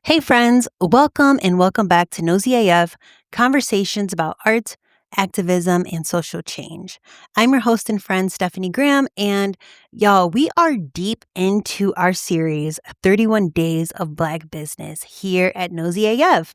Hey friends, welcome back to noseyAF, conversations about art, activism, and social change. I'm your host and friend, Stephanie Graham, and y'all, we are deep into our series, 31 Days of Black Business, here at noseyAF.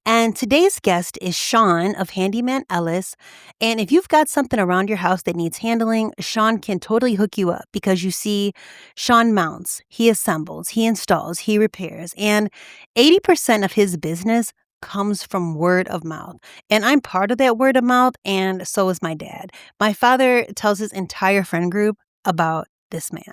And today's guest is Shawn of Handyman Ellis. And if you've got something around your house that needs handling, Shawn can totally hook you up because you see, Shawn mounts, he assembles, he installs, he repairs, and 80% of his business comes from word of mouth. And I'm part of that word of mouth, and so is my dad. My father tells his entire friend group about this man.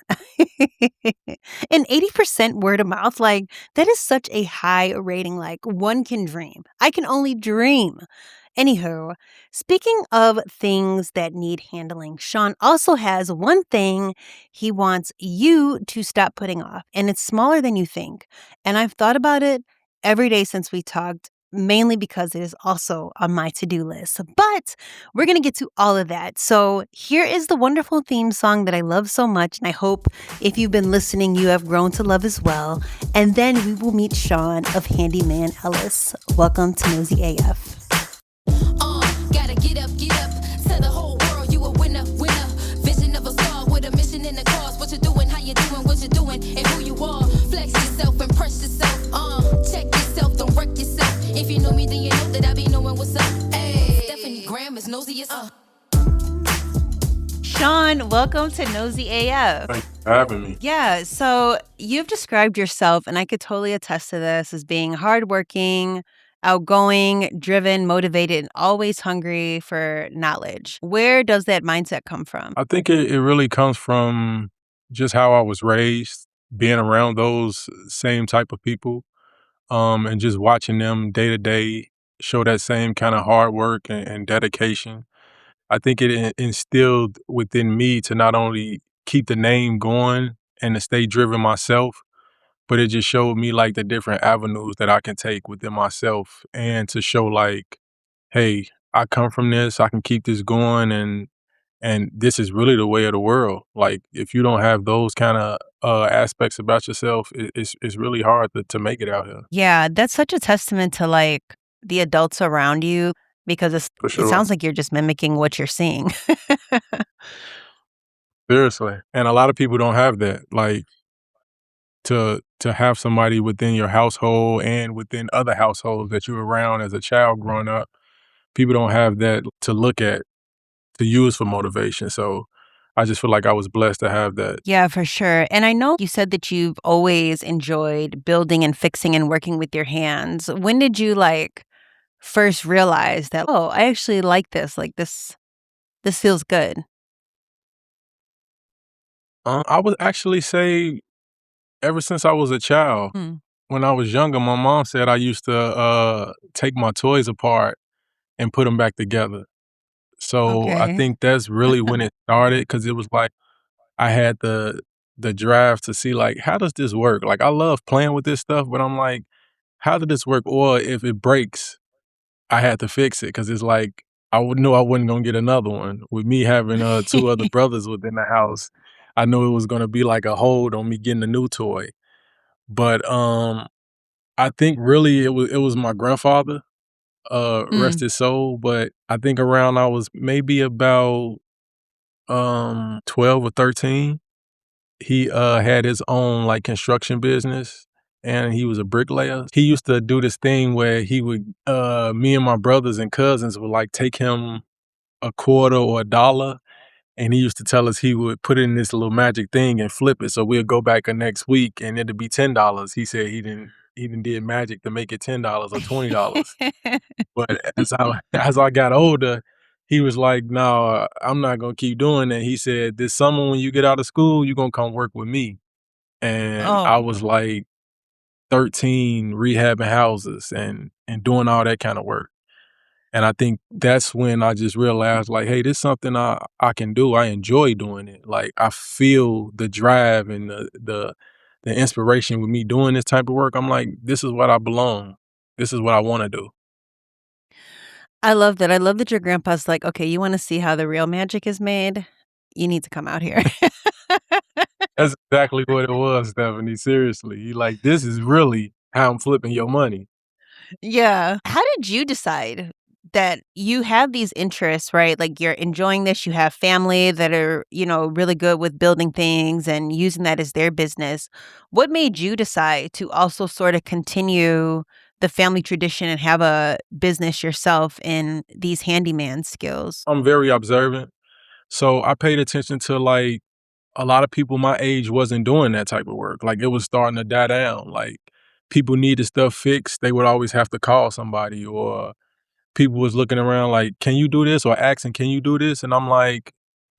And 80% word of mouth, like, that is such a high rating. Like, one can dream. I can only dream. Anywho, speaking of things that need handling, Shawn also has one thing he wants you to stop putting off, and it's smaller than you think. And I've thought about it every day since we talked, mainly because it is also on my to-do list. But we're going to get to all of that. So here is the wonderful theme song that I love so much, and I hope if you've been listening, you have grown to love as well. And then we will meet Shawn of Handyman Ellis. Welcome to noseyAF. Gotta get up, tell the whole world you a winner. Vision of a star with a mission and a cause. What you doing, how you doing, what you doing, and who you are. Flex yourself, impress yourself. Check yourself, don't wreck yourself. If you know me, then you know that I be knowing what's up. Hey, Stephanie Graham is nosy as Shawn, welcome to noseyAF. Thanks for having me. Yeah, so you've described yourself, and I could totally attest to this, as being hardworking, outgoing, driven, motivated, and always hungry for knowledge. Where does that mindset come from? I think it really comes from just how I was raised, being around those same type of people, and just watching them day to day show that same kind of hard work and dedication. I think it instilled within me to not only keep the name going and to stay driven myself, but it just showed me like the different avenues that I can take within myself and to show like, hey, I come from this, I can keep this going and this is really the way of the world. Like if you don't have those kind of aspects about yourself, it's really hard to make it out here. Yeah, that's such a testament to like the adults around you, because For it sure. sounds like you're just mimicking what you're seeing. Seriously. And a lot of people don't have that. Like to have somebody within your household and within other households that you're around as a child growing up, people don't have that to look at, to use for motivation. So I just feel like I was blessed to have that. Yeah, for sure. And I know you said that you've always enjoyed building and fixing and working with your hands. When did you like first realize that, oh, I actually like this, like this feels good? I would actually say ever since I was a child. Hmm. When I was younger, my mom said I used to take my toys apart and put them back together. So I Okay. think that's really when it started, because it was like I had the drive to see like, how does this work? Like I love playing with this stuff, but I'm like, how did this work? Or if it breaks, I had to fix it, because it's like knew I wasn't gonna get another one. With me having two other brothers within the house, I knew it was gonna be like a hold on me getting a new toy. But I think really it was my grandfather, rest Mm. his soul. But I think around I was maybe about 12 or 13. He had his own like construction business and he was a bricklayer. He used to do this thing where he would me and my brothers and cousins would like take him a quarter or a dollar, and he used to tell us he would put it in this little magic thing and flip it. So we'd go back the next week and it'd be $10. He said he didn't did magic to make it $10 or $20. But as I got older, he was like, "No, I'm not gonna keep doing that." He said, "This summer when you get out of school, you're gonna come work with me." And Oh, I was like 13, rehabbing houses and doing all that kind of work. And I think that's when I just realized like, hey, this is something I can do. I enjoy doing it. Like I feel the drive and the inspiration with me doing this type of work. I'm like, this is what I belong. This is what I want to do. I love that. I love that your grandpa's like, okay, you want to see how the real magic is made? You need to come out here. That's exactly what it was, Stephanie. Seriously. He like, this is really how I'm flipping your money. Yeah. How did you decide that you have these interests, right? Like you're enjoying this, you have family that are, really good with building things and using that as their business. What made you decide to also sort of continue the family tradition and have a business yourself in these handyman skills? I'm very observant, so I paid attention to, like, a lot of people my age wasn't doing that type of work. Like, it was starting to die down. Like, people needed stuff fixed, they would always have to call somebody, or people was looking around like, "Can you do this?" or asking, "Can you do this?" And I'm like,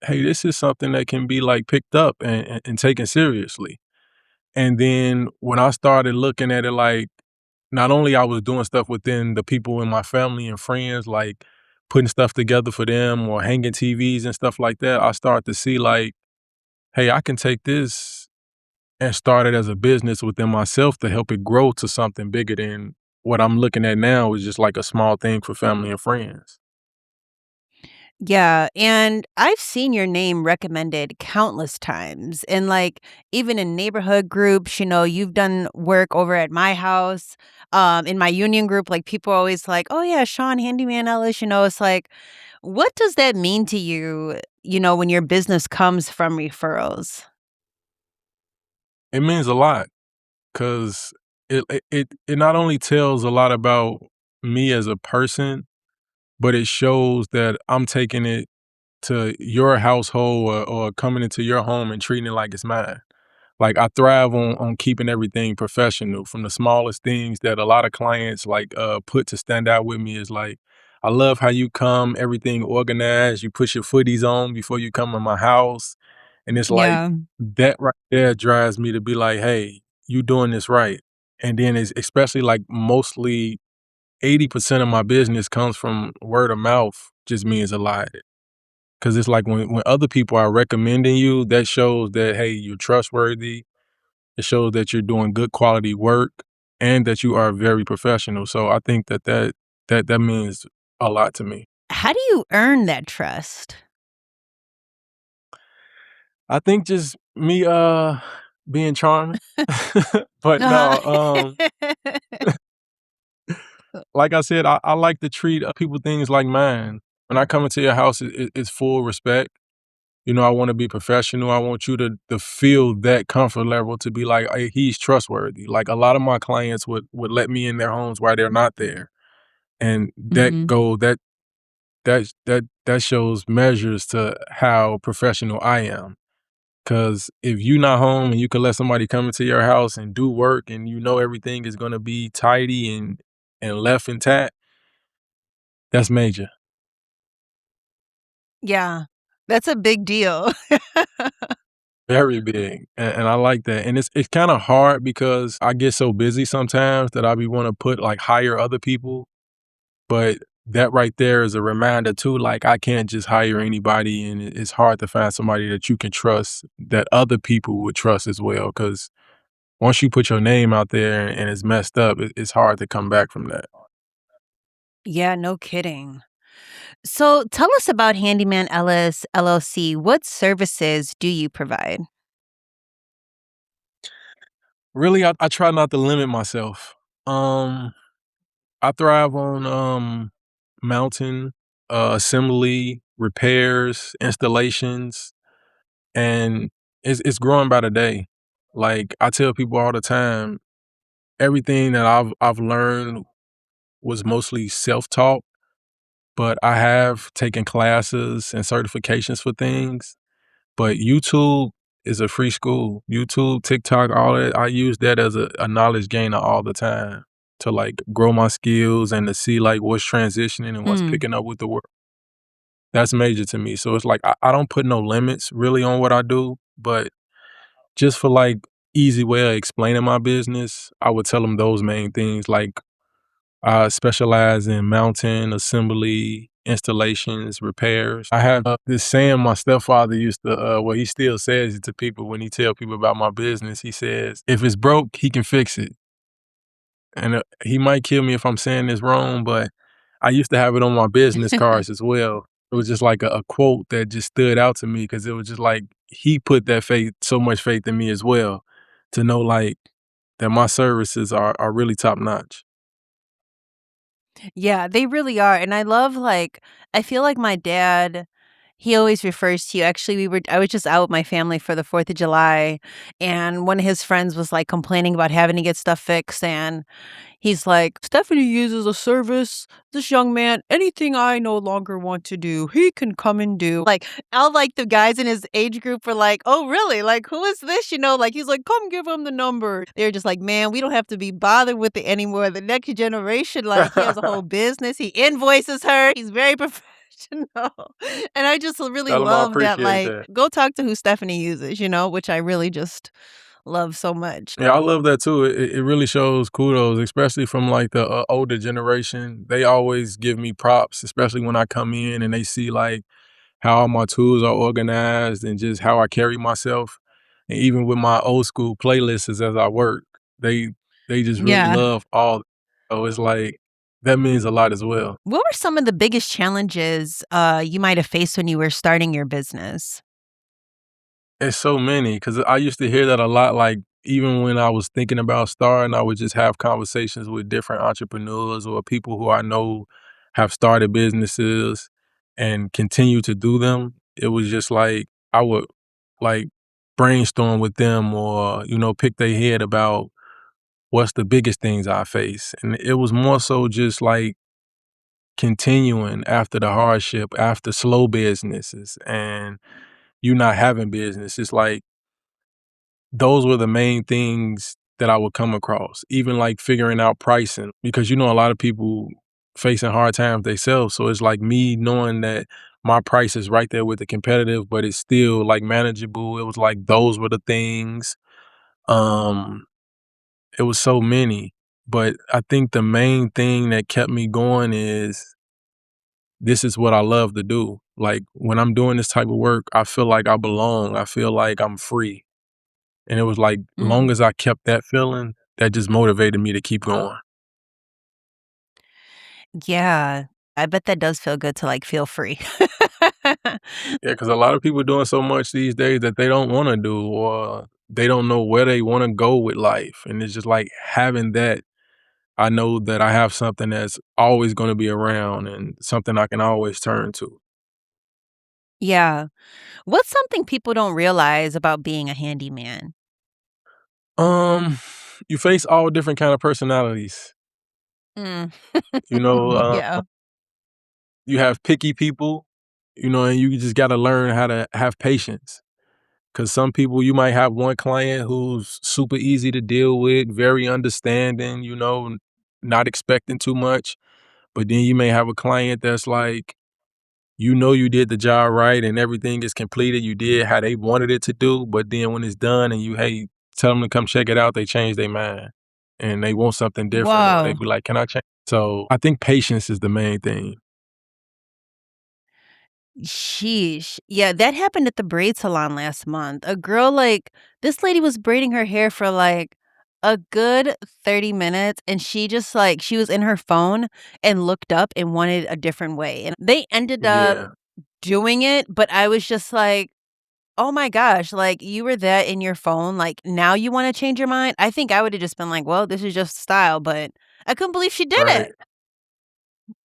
"Hey, this is something that can be, like, picked up and taken seriously." And then when I started looking at it like, not only I was doing stuff within the people in my family and friends, like putting stuff together for them or hanging TVs and stuff like that, I started to see like, hey, I can take this and start it as a business within myself to help it grow to something bigger than what I'm looking at now is just like a small thing for family and friends. Yeah, and I've seen your name recommended countless times. And like even in neighborhood groups, you've done work over at my house. In my union group, like people are always like, "Oh yeah, Shawn Handyman Ellis," it's like, what does that mean to you, when your business comes from referrals? It means a lot because it not only tells a lot about me as a person, but it shows that I'm taking it to your household or coming into your home and treating it like it's mine. Like I thrive on keeping everything professional from the smallest things that a lot of clients like put to stand out with me is like, I love how you come, everything organized, you put your footies on before you come in my house. And it's like Yeah. that right there drives me to be like, hey, you doing this right. And then it's especially like mostly 80% of my business comes from word of mouth just means a lot. Cause it's like when other people are recommending you, that shows that, hey, you're trustworthy. It shows that you're doing good quality work and that you are very professional. So I think that means a lot to me. How do you earn that trust? I think just me being charming. But Uh-huh. no, like I said, I like to treat people things like mine. When I come into your house, it's full respect. I want to be professional. I want you to feel that comfort level to be like, hey, he's trustworthy. Like a lot of my clients would let me in their homes while they're not there. And that Mhm. go that shows measures to how professional I am. Cause if you not home and you can let somebody come into your house and do work and you know everything is gonna be tidy and left intact, that's major. Yeah. That's a big deal. Very big, and I like that, and it's kinda hard because I get so busy sometimes that I be wanna put like, hire other people, but that right there is a reminder too, like, I can't just hire anybody, and it's hard to find somebody that you can trust, that other people would trust as well. Because once you put your name out there and it's messed up, it's hard to come back from that. Yeah, no kidding. So tell us about Handyman Ellis LLC. What services do you provide? Really, I try not to limit myself. Um, I thrive on, mounting, assembly, repairs, installations, and it's growing by the day. Like, I tell people all the time, everything that I've learned was mostly self-taught, but I have taken classes and certifications for things. But YouTube is a free school. YouTube, TikTok, all that, I use that as a knowledge gainer all the time to, like, grow my skills and to see, like, what's transitioning and what's Mm. picking up with the work. That's major to me. So it's like I don't put no limits really on what I do, but just for, like, easy way of explaining my business, I would tell them those main things, like, I specialize in mounting, assembly, installations, repairs. I have this saying my stepfather used to, well, he still says it to people when he tell people about my business. He says, "If it's broke, he can fix it." And he might kill me if I'm saying this wrong, but I used to have it on my business cards as well. It was just like a quote that just stood out to me because it was just like he put that faith, so much faith in me as well, to know like that my services are really top notch. Yeah, they really are, and I love, like I feel like my dad, he always refers to you actually, I was just out with my family for the 4th of July, and one of his friends was, like, complaining about having to get stuff fixed, and he's like, "Stephanie uses a service. This young man, anything I no longer want to do, he can come and do." Like, all, like, the guys in his age group were like, "Oh, really? Like, who is this?" Like, he's like, "Come give him the number." They're just like, "Man, we don't have to be bothered with it anymore. The next generation, like, he has a whole business. He invoices her. He's very professional." And I just really Tell 'em I love that, appreciate like, that. go talk to who Stephanie uses, which I really just love so much. Yeah, I love that too. It really shows kudos, especially from like the older generation. They always give me props, especially when I come in and they see like how all my tools are organized and just how I carry myself. And even with my old school playlists as I work, they they just really Yeah. love all. So it's like that means a lot as well. What were some of the biggest challenges, you might have faced when you were starting your business? It's so many because I used to hear that a lot. Like even when I was thinking about starting, I would just have conversations with different entrepreneurs or people who I know have started businesses and continue to do them. It was just like I would like brainstorm with them or pick their head about what's the biggest things I face, and it was more so just like continuing after the hardship, after slow businesses, and you not having business. It's like those were the main things that I would come across, even like figuring out pricing because a lot of people facing hard times themselves. So it's like me knowing that my price is right there with the competitive, but it's still like manageable. It was like those were the things. Um, it was so many. But I think the main thing that kept me going is this is what I love to do. Like when I'm doing this type of work, I feel like I belong. I feel like I'm free. And it was like, long Mm, as I kept that feeling, that just motivated me to keep going. yeah. I bet that does feel good to, like, feel free. Yeah, because a lot of people doing so much these days that they don't wanna do, or they don't know where they wanna go with life, and it's just like having that, I know that I have something that's always gonna be around and something I can always turn to. Yeah. What's something people don't realize about being a handyman? Um, you face all different kind of personalities, Mm. you know, Yeah. you have picky people, and you just gotta learn how to have patience. Cause some people you might have one client who's super easy to deal with, very understanding, not expecting too much. But then you may have a client that's like, you did the job right and everything is completed. You did how they wanted it to do. But then when it's done and hey, tell them to come check it out, they change their mind and they want something different or they Whoa. be like, can I change? So I think patience is the main thing. Sheesh. Yeah, that happened at the braid salon last month. A girl, like this lady was braiding her hair for, like, a good 30 minutes, and she just, like she was in her phone and looked up and wanted a different way, and they ended up Yeah, doing it, but I was just like, "Oh my gosh, like, you were that in your phone, like, now you wanna change your mind?" I think I would've just been like, "Well, this is just style," but I couldn't believe she did right. it.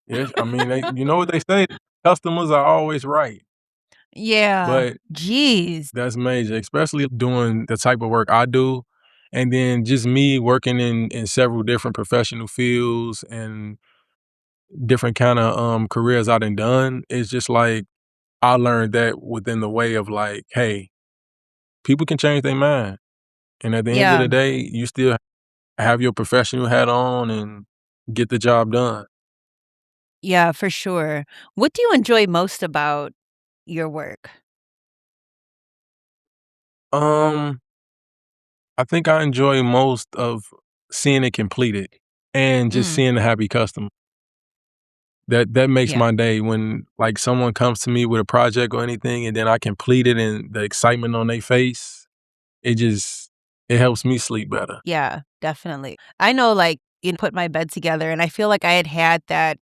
Yes. I mean, you know what they say? Customers are always right. Yeah. But Jeez. that's major, especially doing the type of work I do, and then just me working in several different professional fields and different kinda, careers I done. It's just like, I learned that within the way of like, hey, people can change their mind, and at the end of Yeah. the day, you still have your professional hat on and get the job done. Yeah, for sure. What do you enjoy most about your work? Um, I think I enjoy most of seeing it completed and just Mm, seeing the happy customer. That makes yeah. my day when, like, someone comes to me with a project or anything, and then I complete it and the excitement on their face, it helps me sleep better. Yeah, definitely. I know, like, put my bed together, and I feel like I had that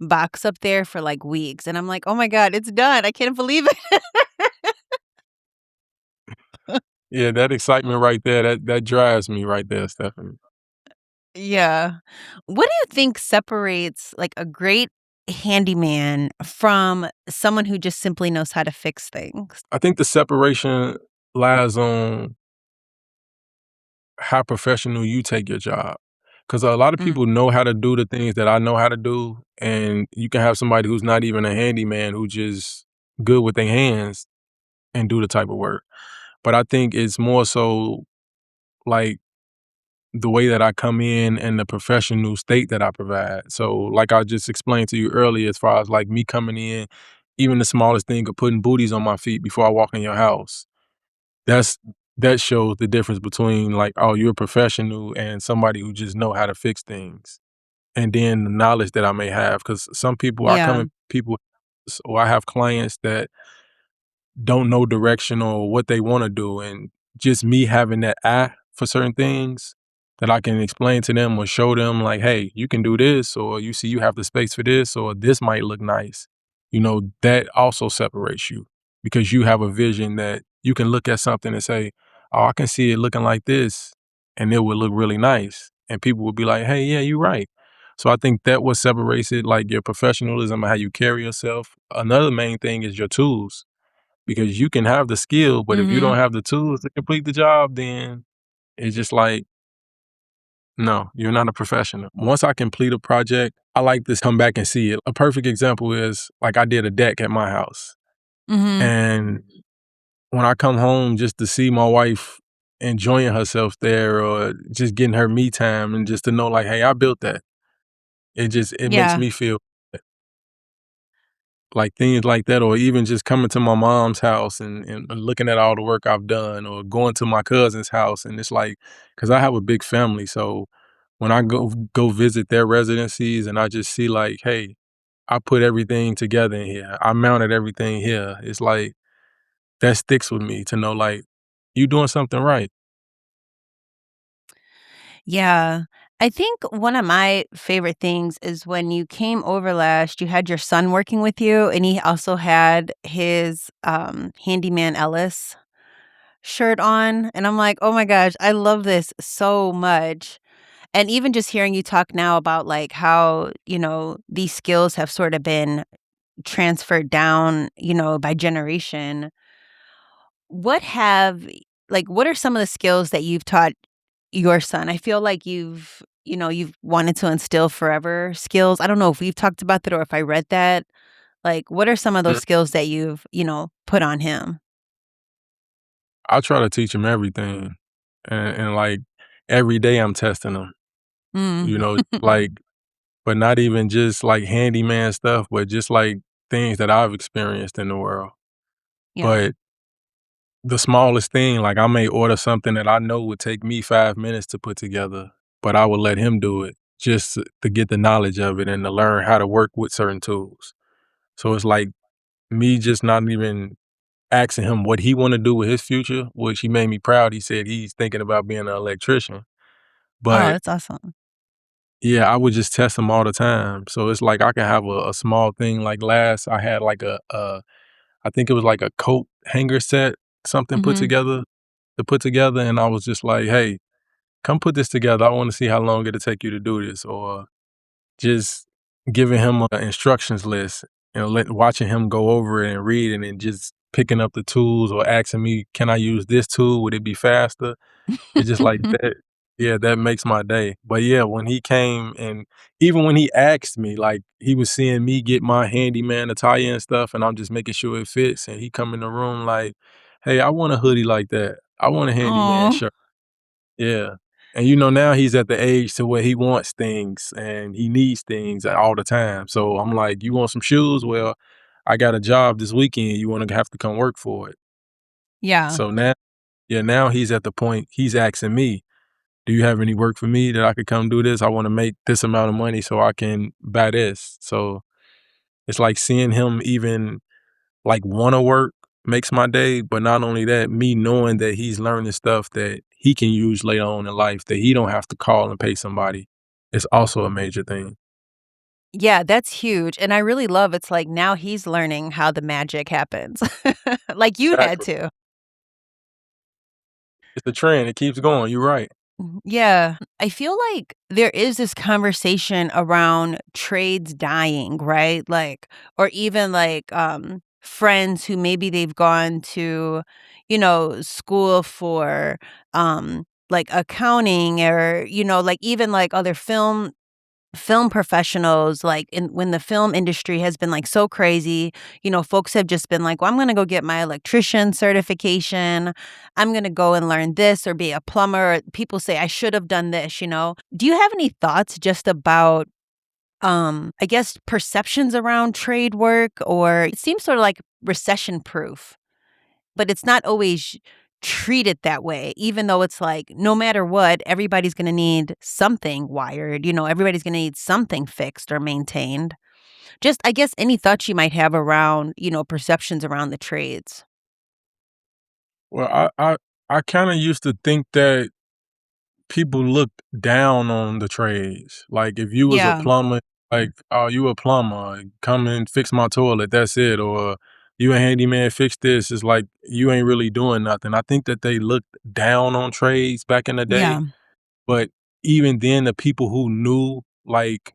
box up there for, like, weeks, and I'm like, "Oh my god, it's done. I can't believe it." Yeah, that excitement right there, that drives me right there, Stephanie. Yeah. What do you think separates, like, a great handyman from someone who just simply knows how to fix things? I think the separation lies on how professional you take your job. Because a lot of Mm, people know how to do the things that I know how to do, and you can have somebody who's not even a handyman who just good with their hands and do the type of work. But I think it's more so like the way that I come in and the professional state that I provide. So, like I just explained to you earlier, as far as like me coming in, even the smallest thing of putting booties on my feet before I walk in your house. That's that shows the difference between like, oh, you're a professional and somebody who just know how to fix things. And then the knowledge that I may have, because some people I come yeah. in people or I have clients that don't know direction or what they want to do. And just me having that eye for certain things that I can explain to them or show them, like, hey, you can do this, or you see you have the space for this, or this might look nice. That also separates you because you have a vision that you can look at something and say, oh, I can see it looking like this, and it would look really nice. And people would be like, hey, yeah, you're right. So I think that what separates it, like your professionalism and how you carry yourself. Another main thing is your tools because you can have the skill, but if you don't Mhm. have the tools to complete the job, then it's just like, no, you're not a professional. Once I complete a project, I like to come back and see it. A perfect example is like I did a deck at my house. Mhm. And when I come home just to see my wife enjoying herself there or just getting her me time and just to know like, hey, I built that. It makes Yeah. me feel like things like that, or even just coming to my mom's house and looking at all the work I've done, or going to my cousin's house. And it's like, because I have a big family. So when I go visit their residencies and I just see like, hey, I put everything together in here. I mounted everything here. It's like that sticks with me to know like you doing something right. Yeah. I think one of my favorite things is when you came over last, you had your son working with you, and he also had his, Handyman Ellis shirt on, and I'm like, "Oh my gosh, I love this so much." And even just hearing you talk now about, like, how, these skills have sort of been transferred down, by generation. What have what are some of the skills that you've taught your son? I feel like you've wanted to instill forever skills. I don't know if we've talked about that or if I read that. Like, what are some of those Mm. skills that you've, put on him? I try to teach them everything. And like every day I'm testing them, Mm. like, but not even just like handyman stuff, but just like things that I've experienced in the world. Yeah. But the smallest thing, like I may order something that I know would take me 5 minutes to put together, but I would let him do it just to get the knowledge of it and to learn how to work with certain tools. So it's like me just not even asking him what he want to do with his future, which he made me proud. He said he's thinking about being an electrician. Oh, But that's awesome. yeah, I would just test him all the time. So it's like I can have a small thing. Like last, I had like I think it was like a coat hanger set, something put Mhm. together to put together, and I was just like, "Hey, come put this together. I want to see how long it'll take you to do this," or just giving him an instructions list and watching him go over it and read it, and just picking up the tools or asking me, "Can I use this tool? Would it be faster?" It's just like that. Yeah, that makes my day. But yeah, when he came and even when he asked me, like he was seeing me get my handyman attire and stuff, and I'm just making sure it fits. And he come in the room like, "Hey, I want a hoodie like that. I want a handyman Oh, shirt." Yeah. And now he's at the age to where he wants things and he needs things all the time. So I'm like, "You want some shoes? Well, I got a job this weekend. You want to have to come work for it." yeah. So now, yeah, now he's at the point he's asking me, do you have any work for me that I could come do this? I want to make this amount of money so I can buy this. So it's like seeing him even like want to work makes my day. But not only that, me knowing that he's learning stuff that he can use later on in life that he don't have to call and pay somebody is also a major thing. Yeah, that's huge, and I really love it's like now he's learning how the magic happens, like you had Exactly. to. It's the trend, it keeps going, you're right. Yeah. I feel like there is this conversation around trades dying, right? Like, or even like friends who maybe they've gone to, school for like accounting or, like even like other film professionals, like in when the film industry has been like so crazy, folks have just been like, well, I'm going to go get my electrician certification. I'm going to go and learn this or be a plumber. People say I should have done this. Do you have any thoughts just about I guess perceptions around trade work, or it seems sort of like recession proof, but it's not always treated that way, even though it's like no matter what, everybody's going to need something wired, everybody's going to need something fixed or maintained. Just, I guess, any thoughts you might have around, perceptions around the trades. Well, I kinda used to think that people looked down on the trades. Like, if you was a Yeah. plumber, like, "Oh, you a plumber, come and fix my toilet, that's it," or "You a handyman, fix this," it's like, you ain't really doing nothing. I think that they looked down on trades back in the day, Yeah. but even then, the people who knew, like,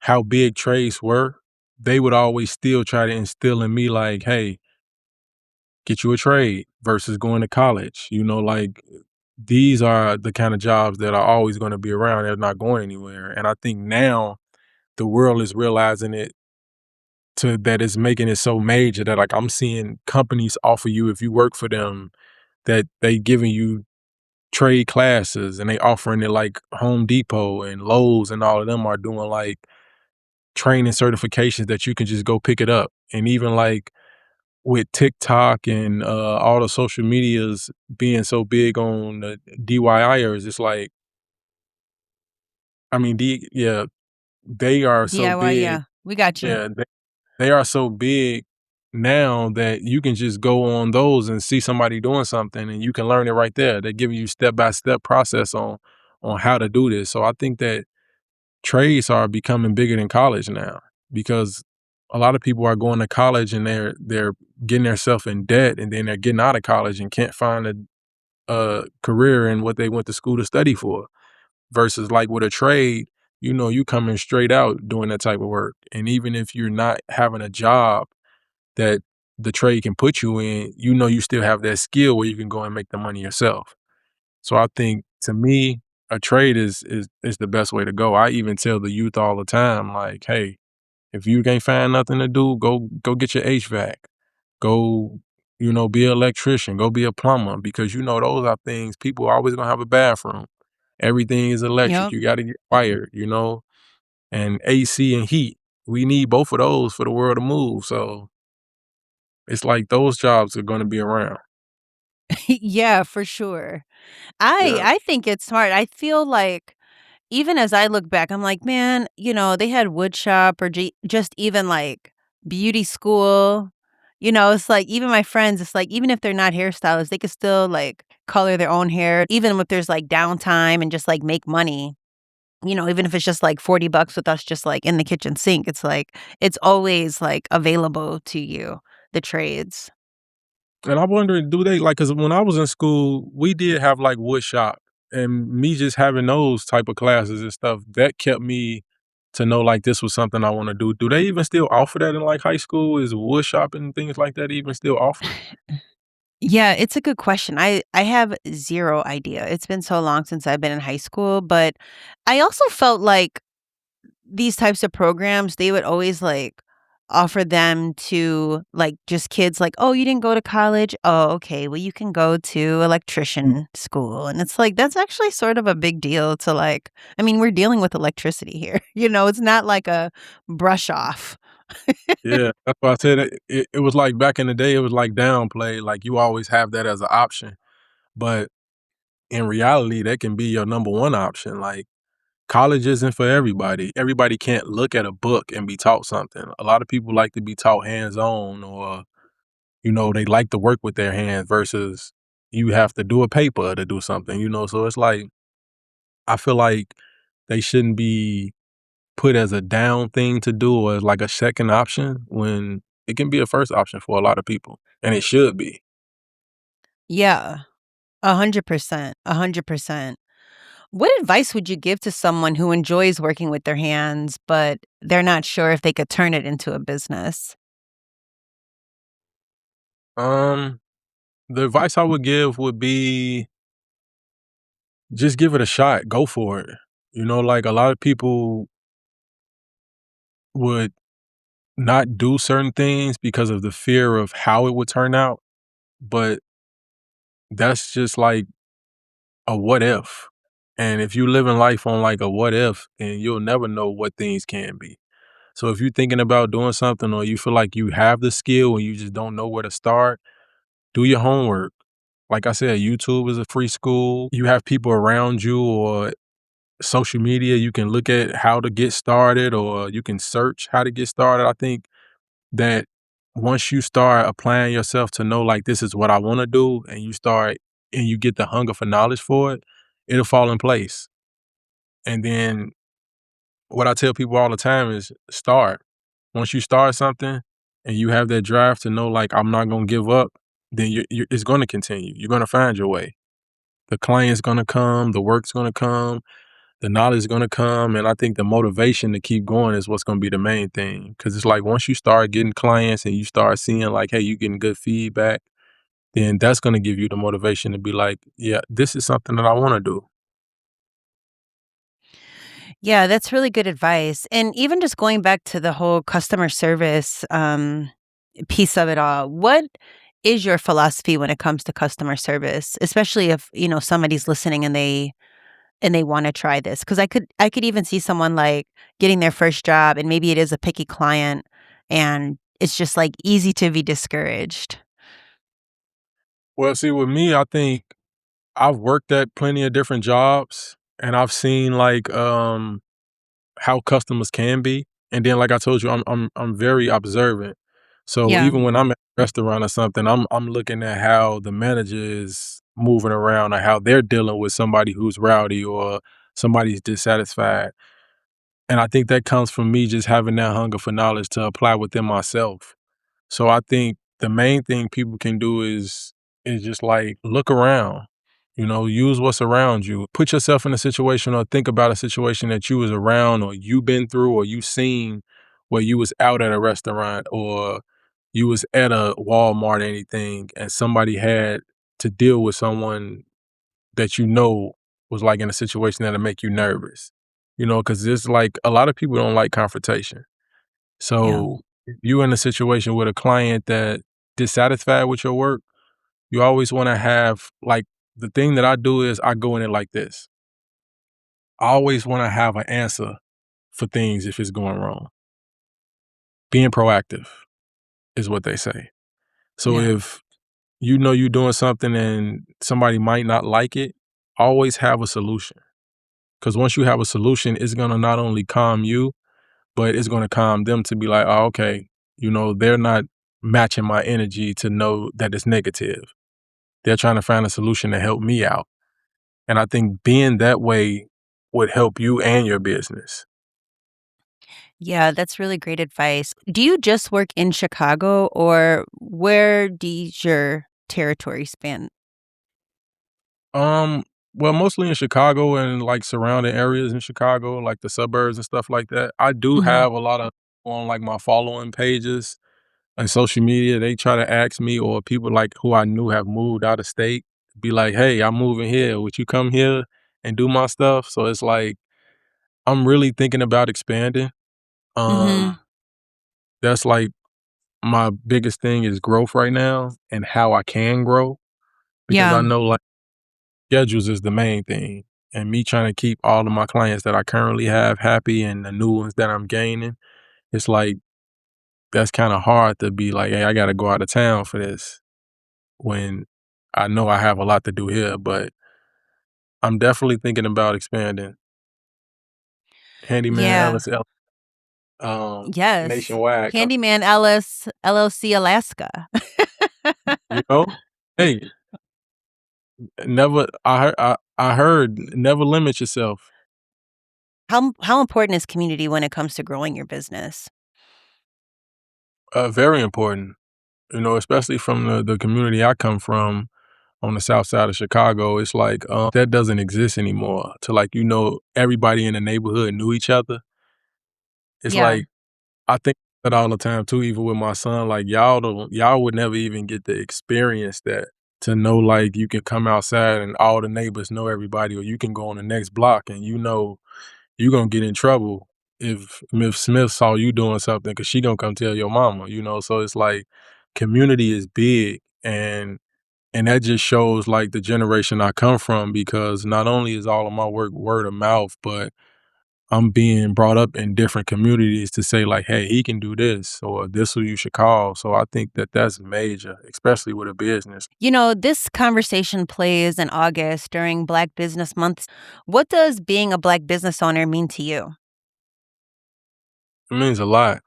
how big trades were, they would always still try to instill in me like, "Hey, get you a trade versus going to college." Like, these are the kind of jobs that are always gonna be around, they're not going anywhere, and I think now the world is realizing it to that it's making it so major that, like, I'm seeing companies offer you, if you work for them, that they giving you trade classes, and they offering it, like, Home Depot and Lowe's and all of them are doing, like, training certifications that you can just go pick it up, and even, like, with TikTok and, all the social medias being so big on the DIYers, it's like, I mean, yeah, they are so DIY, big. yeah. We got you. Yeah, they are so big now that you can just go on those and see somebody doing something, and you can learn it right there. They give you step-by-step process on how to do this. So I think that trades are becoming bigger than college now, because a lot of people are going to college and they're getting themselves in debt, and then they're getting out of college and can't find a career in what they went to school to study for. Versus like with a trade, you coming straight out doing that type of work. And even if you're not having a job that the trade can put you in, you still have that skill where you can go and make the money yourself. So I think, to me, a trade is the best way to go. I even tell the youth all the time, like, hey, if you can't find nothing to do, go get your HVAC. Go, be an electrician, go be a plumber, because those are things people are always gonna have a bathroom. Everything is electric. Yep. You gotta get wired, and AC and heat. We need both of those for the world to move. So it's like those jobs are gonna be around. Yeah, for sure. I Yeah. I think it's smart. I feel like even as I look back, I'm like, man, they had wood shop or just even like beauty school. It's like even my friends, it's like even if they're not hairstylists, they could still like color their own hair, even if there's like downtime and just like make money. Even if it's just like 40 bucks with us just like in the kitchen sink, it's like it's always like available to you, the trades. And I wonder, do they like? Because when I was in school, we did have like wood shop, and me just having those type of classes and stuff that kept me to know like this was something I want to do. Do they even still offer that in like high school? Is wood shop and things like that even still offered? Yeah, it's a good question. I have 0 idea. It's been so long since I've been in high school, but I also felt like these types of programs, they would always, like, offer them to, like, just kids like, "Oh, you didn't go to college? Oh, okay. Well, you can go to electrician school." And it's like, that's actually sort of a big deal to, like I mean, we're dealing with electricity here, it's not like a brush off. Yeah, that's why I said it was like back in the day, it was like downplay, like you always have that as an option. But in reality, that can be your number one option. Like, college isn't for everybody. Everybody can't look at a book and be taught something. A lot of people like to be taught hands-on, or, they like to work with their hands versus you have to do a paper to do something. So it's like, I feel like they shouldn't be put as a down thing to do or as like a second option when it can be a first option for a lot of people, and it should be. Yeah. 100%. 100%. What advice would you give to someone who enjoys working with their hands, but they're not sure if they could turn it into a business? Um, the advice I would give would be just give it a shot. Go for it. Like a lot of people would not do certain things because of the fear of how it would turn out, but that's just like a what if. And if you live in life on like a what if, then you'll never know what things can be. So if you're thinking about doing something or you feel like you have the skill and you just don't know where to start, do your homework. Like I said, YouTube is a free school. You have people around you or social media, you can look at how to get started or you can search how to get started. I think that once you start applying yourself to know like this is what I want to do and you get the hunger for knowledge for it, it'll fall in place. And then what I tell people all the time is start. Once you start something and you have that drive to know like I'm not going to give up, then it's going to continue. You're going to find your way. The client's going to come, the work's going to come, the knowledge is going to come. And I think the motivation to keep going is what's going to be the main thing. Cause it's like once you start getting clients and you start seeing like, hey, you getting good feedback, then that's going to give you the motivation to be like, yeah, this is something that I want to do. Yeah, that's really good advice. And even just going back to the whole customer service piece of it all, what is your philosophy when it comes to customer service, especially if, somebody's listening and they want to try this? Because I could even see someone like getting their first job and maybe it is a picky client and it's just like easy to be discouraged. Well, see, with me, I think I've worked at plenty of different jobs and I've seen like how customers can be. And then like I told you, I'm very observant. So Yeah. even when I'm at a restaurant or something, I'm looking at how the manager is moving around or how they're dealing with somebody who's rowdy or somebody's dissatisfied. And I think that comes from me just having that hunger for knowledge to apply within myself. So I think the main thing people can do is just like look around, use what's around you. Put yourself in a situation or think about a situation that you was around or you been through or you seen where you was out at a restaurant or you was at a Walmart or anything and somebody had to deal with someone that was like in a situation that'll make you nervous. Because it's like a lot of people don't like confrontation. Yeah. So if you in a situation with a client that dissatisfied with your work, you always want to have like the thing that I do is I go in it like this. I always want to have an answer for things if it's going wrong. Being proactive is what they say. So Yeah. if you know you're doing something and somebody might not like it, always have a solution. Because once you have a solution, it's gonna not only calm you, but it's gonna calm them to be like, oh, okay, they're not matching my energy to know that it's negative. They're trying to find a solution to help me out. And I think being that way would help you and your business. Yeah, that's really great advice. Do you just work in Chicago or where does your territory span? Um, well, mostly in Chicago and like surrounding areas in Chicago, like the suburbs and stuff like that. I do Mhm. have a lot of on like my following pages and social media. They try to ask me or people like who I knew have moved out of state, be like, hey, I'm moving here. Would you come here and do my stuff? So it's like I'm really thinking about expanding. Mhm. Um, that's like my biggest thing is growth right now and how I can grow because I Yeah. know like schedules is the main thing. And me trying to keep all of my clients that I currently have happy and the new ones that I'm gaining, it's like that's kind of hard to be like, hey, I got to go out of town for this when I know I have a lot to do here. But I'm definitely thinking about expanding. Handyman Yeah. Ellis Yes. nationwide. Handyman Ellis LLC Alaska. You know, hey, never. I heard never limit yourself. How important is community when it comes to growing your business? Very important. Especially from the community I come from. on the south side of Chicago. It's like, that doesn't exist anymore. To like, everybody in the neighborhood knew each other. It's Yeah. like, I think that all the time too, even with my son, like y'all would never even get to experience that. To know like you can come outside and all the neighbors know everybody, or you can go on the next block and you gonna get in trouble if Miss Smith saw you doing something because she gonna come tell your mama. So it's like community is big, and that just shows like the generation I come from, because not only is all of my work word of mouth, but I'm being brought up in different communities to say like, hey, he can do this, or this who you should call. So I think that that's major, especially with a business. This conversation plays in August during Black Business Month. What does being a Black business owner mean to you? It means a lot.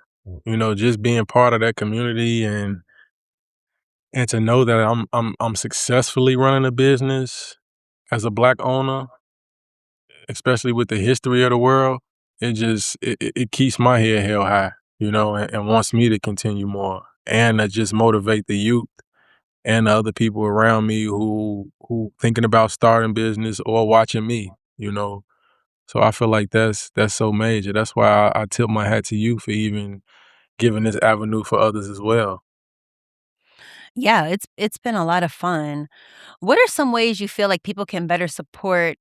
Just being part of that community, and to know that I'm successfully running a business as a Black owner, especially with the history of the world. It keeps my head held high, and wants me to continue more, and to just motivate the youth and the other people around me who thinking about starting business or watching me. So I feel like that's so major. That's why I tip my hat to you for even giving this avenue for others as well. Yeah, it's been a lot of fun. What are some ways you feel like people can better support,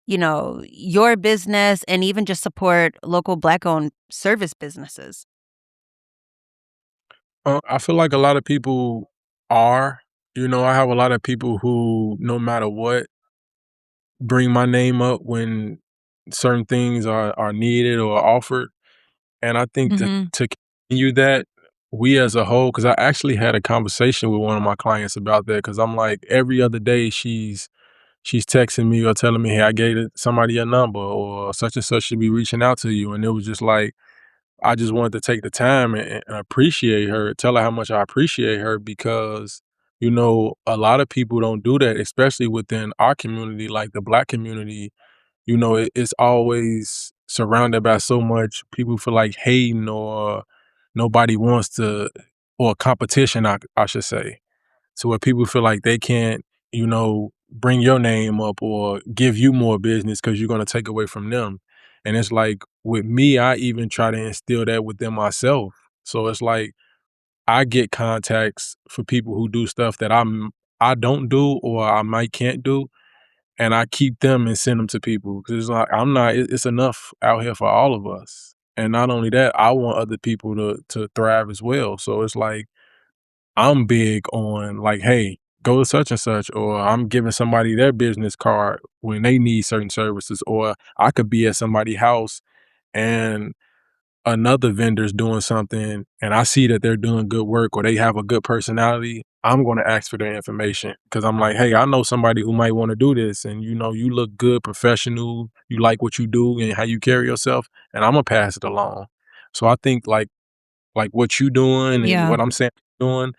your business and even just support local Black-owned service businesses? I feel like a lot of people are. I have a lot of people who, no matter what, bring my name up when certain things are needed or offered. And I think to Mhm. to continue that, we as a whole, because I actually had a conversation with one of my clients about that, because I'm like, every other day she's texting me or telling me, hey, I gave somebody a number, or such and such should be reaching out to you. And it was just like, I just wanted to take the time and appreciate her, tell her how much I appreciate her, because, a lot of people don't do that, especially within our community, like the Black community. It's always surrounded by so much people feel like hating, or nobody wants to, or competition, I should say, to where people feel like they can't, bring your name up or give you more business because you're going to take away from them. And it's like with me, I even try to instill that within myself. So it's like I get contacts for people who do stuff that I don't do, or I might can't do, and I keep them and send them to people, because it's like I'm not. It's enough out here for all of us. And not only that, I want other people to thrive as well. So it's like I'm big on like, hey, go to such and such, or I'm giving somebody their business card when they need certain services, or I could be at somebody's house and another vendor's doing something and I see that they're doing good work or they have a good personality. I'm going to ask for their information, because I'm like, hey, I know somebody who might want to do this, and you look good, professional, you like what you do and how you carry yourself, and I'm gonna pass it along. So I think like what you doing and Yeah. what I'm saying doing,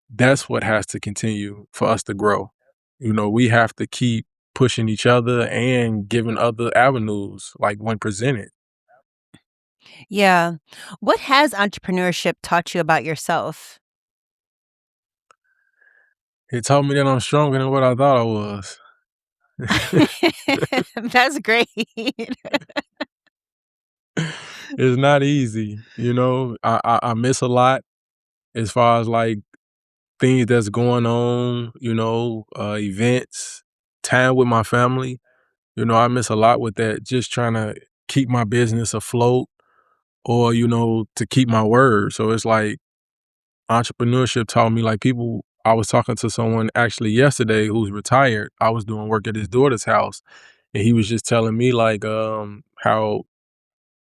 that's what has to continue for us to grow. We have to keep pushing each other and giving other avenues like when presented. Yeah. What has entrepreneurship taught you about yourself? It taught me that I'm stronger than what I thought I was. That's great. It's not easy. I miss a lot as far as like things that's going on, events, time with my family. I miss a lot with that, just trying to keep my business afloat, or, to keep my word. So it's like entrepreneurship taught me, like, I was talking to someone actually yesterday who's retired. I was doing work at his daughter's house, and he was just telling me like how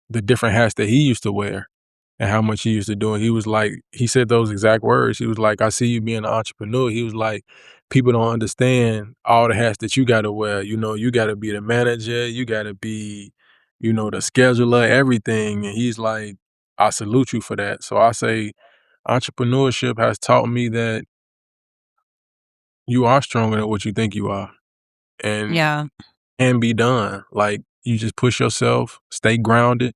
the different hats that he used to wear and how much he used to do. And he said those exact words. He was like, I see you being an entrepreneur. He was like, people don't understand all the hats that you got to wear. You got to be the manager, you got to be, the scheduler, everything. And he's like, I salute you for that. So I say, entrepreneurship has taught me that you are stronger than what you think you are, and Yeah. can be done. Like, you just push yourself, stay grounded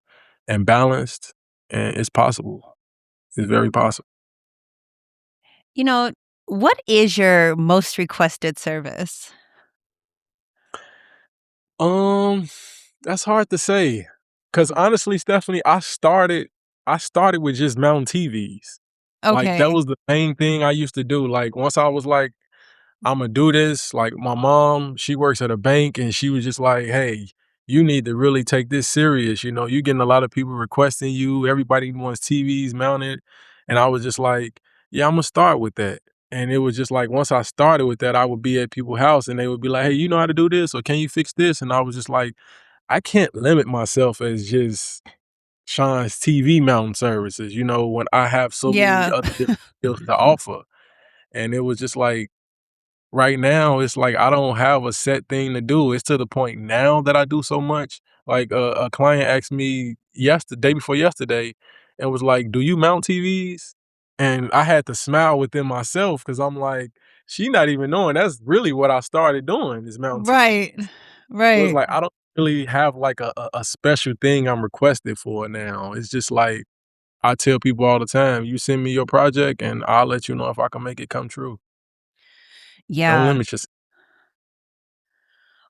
and balanced, and it's possible. It's very possible. You know, What is your most requested service? Um, that's hard to say, cause honestly, Stephanie, I started with just mounting TVs. Like, that Okay. was the main thing I used to do. Like, once I was like, Imma do this. Like my mom, she works at a bank and she was just like, "Hey, you need to really take this serious. You know, you getting a lot of people requesting you. Everybody wants TVs mounted." And I was just like, "Yeah, Imma start with that." And it was just like once I started with that, I would be at people's house and they would be like, "Hey, you know how to do this? Or can you fix this?" And I was just like, I can't limit myself as just Sean's TV mounting services, when I have so many Yeah. other different skills to offer. And it was just like right now, it's like I don't have a set thing to do. It's to the point now that I do so much. Like a client asked me day before yesterday, and was like, "Do you mount TVs?" And I had to smile within myself because I'm like, she not even knowing that's really what I started doing is mount Right. TVs. So it's Right. like I don't really have like a special thing I'm requested for now. It's just like I tell people all the time, you send me your project and I'll let you know if I can make it come true. Don't Yeah. limit yourself.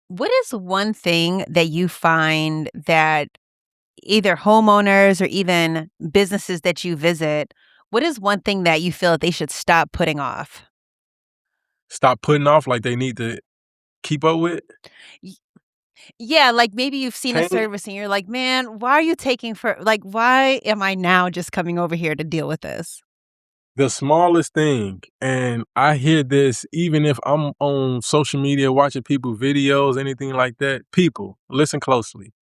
What is one thing that you find that either homeowners or even businesses that you visit, what is one thing that you feel that they should stop putting off? Stop putting off like they need to keep up with. Y Yeah, like, maybe you've seen a Paint service and you're like, "Man, why are you taking for like, why am I now just coming over here to deal with this?" the smallest thing, and I hear this even if I'm on social media watching people videos, anything like that. People, listen closely.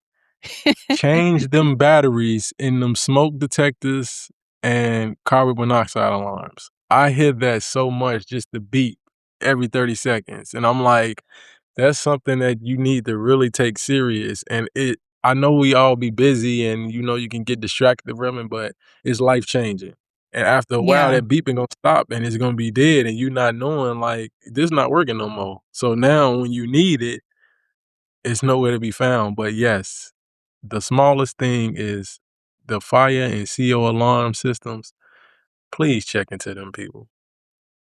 Change them batteries in them smoke detectors and carbon monoxide alarms. I hear that so much, just the beep every 30 seconds, and I'm like, that's something that you need to really take serious, and I know we all be busy and, you can get distracted from it, but it's life changing, and after a while, Yeah. that beeping gonna stop, and it's gonna be dead, and you not knowing, like, this not working no more. So now when you need it, it's nowhere to be found, but yes, the smallest thing is the fire and CO alarm systems. Please check into them, people.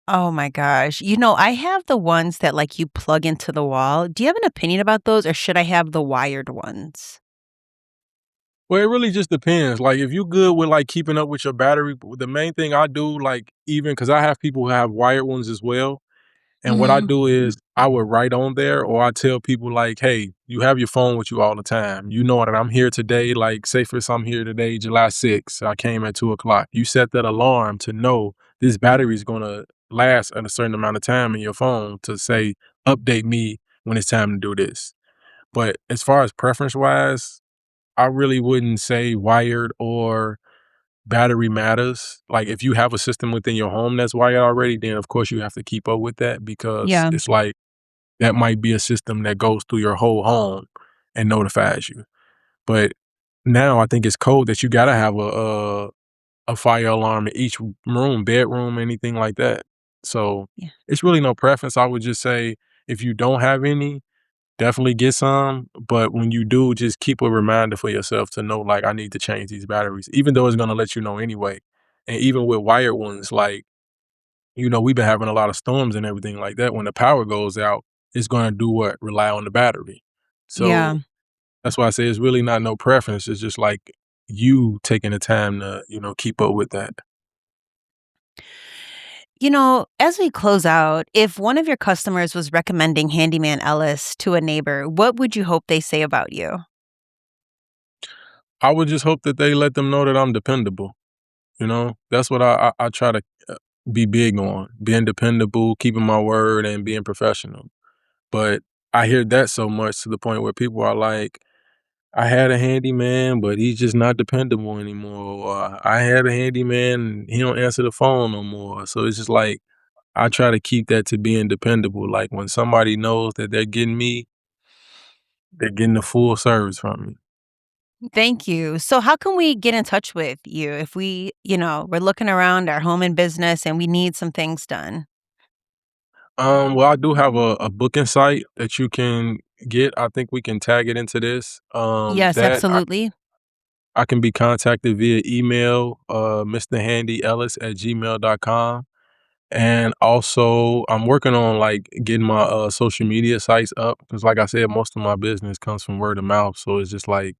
Oh my gosh. I have the ones that, like, you plug into the wall. Do you have an opinion about those, or should I have the wired ones? Well, it really just depends. Like, if you good with, like, keeping up with your battery, the main thing I do, like, even because I have people who have wired ones as well. And what I Mhm. do is I would write on there or I tell people like, "Hey, you have your phone with you all the time. You know that I'm here today, like, say for instance, I'm here today, July 6th. I came at 2 o'clock. You set that alarm to know this battery is gonna last at a certain amount of time in your phone to say, update me when it's time to do this." But as far as preference-wise, I really wouldn't say wired or battery matters. Like, if you have a system within your home that's wired already, then of course you have to keep up with that because Yeah. it's like that might be a system that goes through your whole home and notifies you. But now I think it's code that you gotta have a fire alarm in each room, bedroom, anything like that. So Yeah. it's really no preference. I would just say if you don't have any, definitely get some. But when you do, just keep a reminder for yourself to know, like, I need to change these batteries, even though it's gonna let you know anyway. And even with wired ones, like, we've been having a lot of storms and everything like that. When the power goes out, it's gonna do what? Rely on the battery. Yeah. So that's why I say it's really not no preference. It's just like you taking the time to, keep up with that. As we close out, if one of your customers was recommending Handyman Ellis to a neighbor, what would you hope they say about you? I would just hope that they let them know that I'm dependable. That's what I try to be big on, being dependable, keeping my word, and being professional. But I hear that so much to the point where people are like, I had a handyman, but he's just not dependable anymore. Or I had a handyman and he don't answer the phone no more. So it's just like I try to keep that to being dependable. Like when somebody knows that they're getting me, they're getting the full service from me. Thank you. So how can we get in touch with you if we're looking around our home and business and we need some things done? Well, I do have a booking site that you can get. I think we can tag it into this. Yes, That absolutely. I can be contacted via email, Mr. Handy Ellis at gmail.com. And also, I'm working on like getting my social media sites up because, like I said, most of my business comes from word of mouth. So it's just like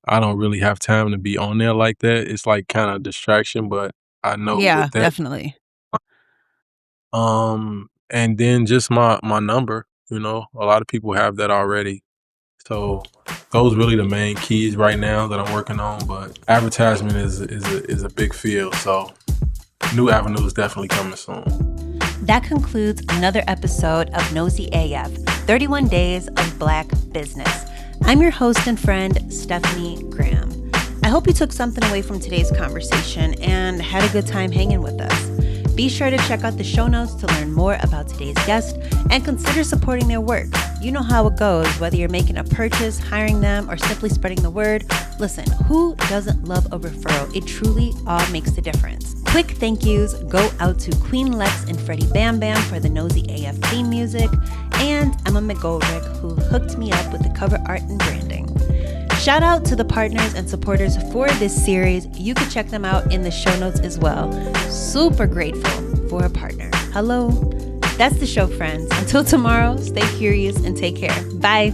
I don't really have time to be on there like that. It's like kind of distraction, but I know Yeah, with that, definitely. and then just my number. A lot of people have that already. So those really the main keys right now that I'm working on. But advertisement is a big field. So new avenues definitely coming soon. That concludes another episode of Nosy AF, 31 Days of Black Business. I'm your host and friend, Stephanie Graham. I hope you took something away from today's conversation and had a good time hanging with us. Be sure to check out the show notes to learn more about today's guest and consider supporting their work. You know how it goes, whether you're making a purchase, hiring them, or simply spreading the word. Listen, who doesn't love a referral? It truly all makes a difference. Quick thank yous go out to Queen Lex and Freddie Bam Bam for the Nosy AF theme music, and Emma McGoldrick, who hooked me up with the cover art and branding. Shout out to the partners and supporters for this series. You can check them out in the show notes as well. Super grateful for a partner. Hello. That's the show, friends. Until tomorrow, stay curious and take care. Bye.